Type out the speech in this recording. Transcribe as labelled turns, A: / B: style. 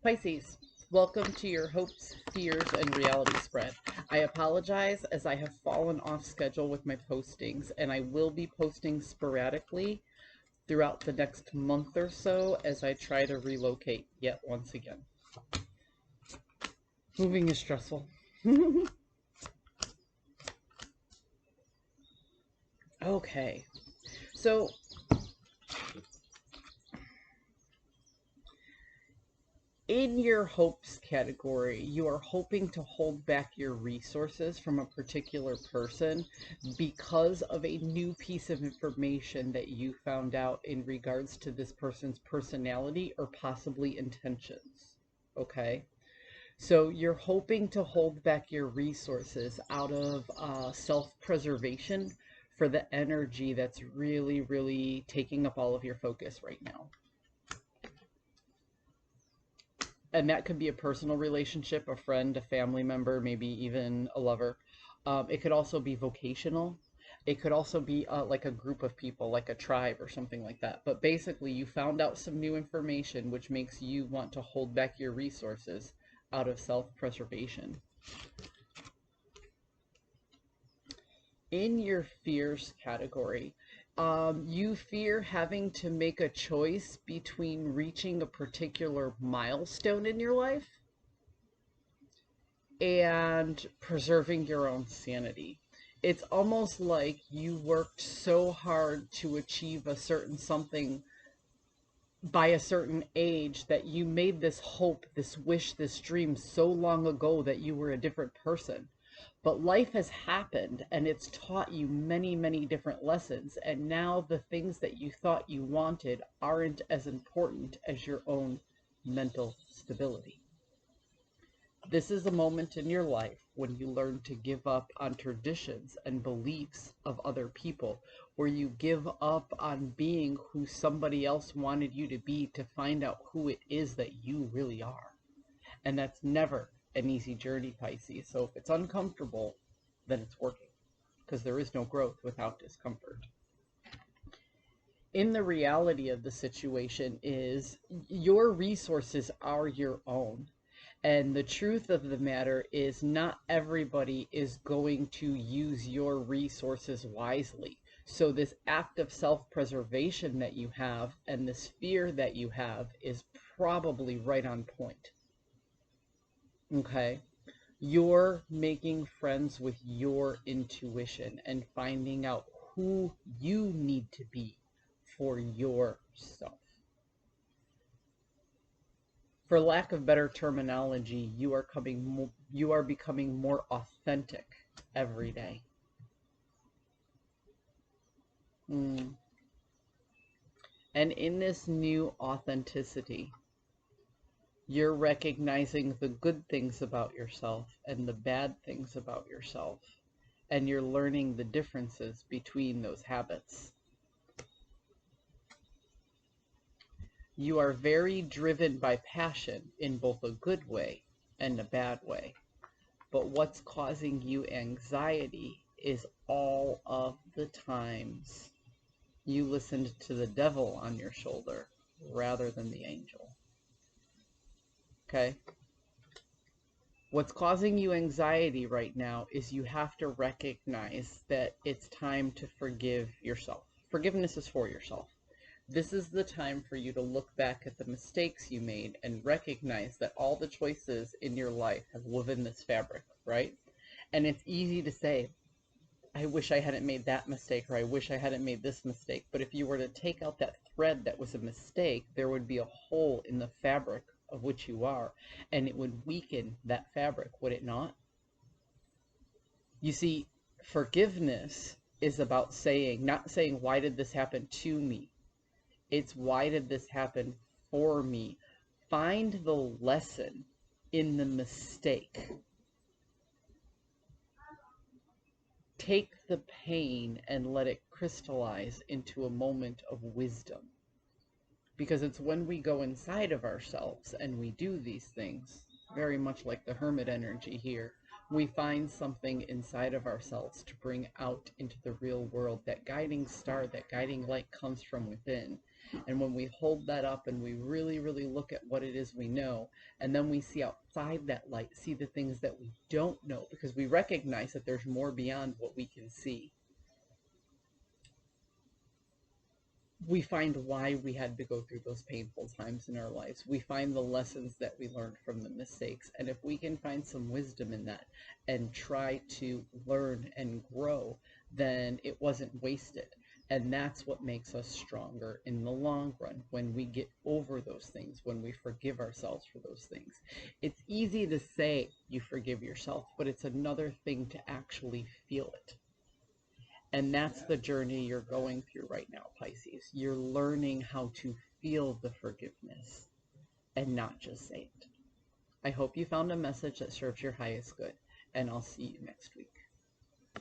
A: Pisces, welcome to your hopes, fears, and reality spread. I apologize as I have fallen off schedule with my postings, and I will be posting sporadically throughout the next month or so as I try to relocate yet once again. Moving is stressful. Okay, so in your hopes category, you are hoping to hold back your resources from a particular person because of a new piece of information that you found out in regards to this person's personality or possibly intentions. Okay? So you're hoping to hold back your resources out of self-preservation for the energy that's really, really taking up all of your focus right now. And that could be a personal relationship, a friend, a family member, maybe even a lover. It could also be vocational. It could also be like a group of people, like a tribe or something like that. But basically, you found out some new information which makes you want to hold back your resources out of self-preservation. In your fears category, you fear having to make a choice between reaching a particular milestone in your life and preserving your own sanity. It's almost like you worked so hard to achieve a certain something by a certain age that you made this hope, this wish, this dream so long ago that you were a different person. But life has happened and it's taught you many, many different lessons. And now the things that you thought you wanted aren't as important as your own mental stability. This is a moment in your life when you learn to give up on traditions and beliefs of other people, where you give up on being who somebody else wanted you to be to find out who it is that you really are. And that's never an easy journey, Pisces. So if it's uncomfortable, then it's working, because there is no growth without discomfort. In the reality of the situation is your resources are your own. And the truth of the matter is not everybody is going to use your resources wisely. So this act of self-preservation that you have and this fear that you have is probably right on point. Okay? You're making friends with your intuition and finding out who you need to be for yourself. For lack of better terminology, you are becoming more authentic every day. And in this new authenticity, you're recognizing the good things about yourself and the bad things about yourself, and you're learning the differences between those habits. You are very driven by passion in both a good way and a bad way. But what's causing you anxiety is all of the times you listened to the devil on your shoulder rather than the angel. Okay? What's causing you anxiety right now is you have to recognize that it's time to forgive yourself. Forgiveness is for yourself. This is the time for you to look back at the mistakes you made and recognize that all the choices in your life have woven this fabric, right? And it's easy to say, I wish I hadn't made that mistake, or I wish I hadn't made this mistake. But if you were to take out that thread that was a mistake, there would be a hole in the fabric of which you are, and it would weaken that fabric, would it not? You see, forgiveness is about saying, not saying, why did this happen to me? It's why did this happen for me? Find the lesson in the mistake. Take the pain and let it crystallize into a moment of wisdom. Because it's when we go inside of ourselves and we do these things, very much like the hermit energy here, we find something inside of ourselves to bring out into the real world. That guiding star, that guiding light comes from within. And when we hold that up and we really, really look at what it is we know, and then we see outside that light, see the things that we don't know, because we recognize that there's more beyond what we can see. We find why we had to go through those painful times in our lives. We find the lessons that we learned from the mistakes. And if we can find some wisdom in that and try to learn and grow, then it wasn't wasted. And that's what makes us stronger in the long run, when we get over those things, when we forgive ourselves for those things. It's easy to say you forgive yourself, but it's another thing to actually feel it. And that's the journey you're going through right now, Pisces. You're learning how to feel the forgiveness and not just say it. I hope you found a message that serves your highest good, and I'll see you next week.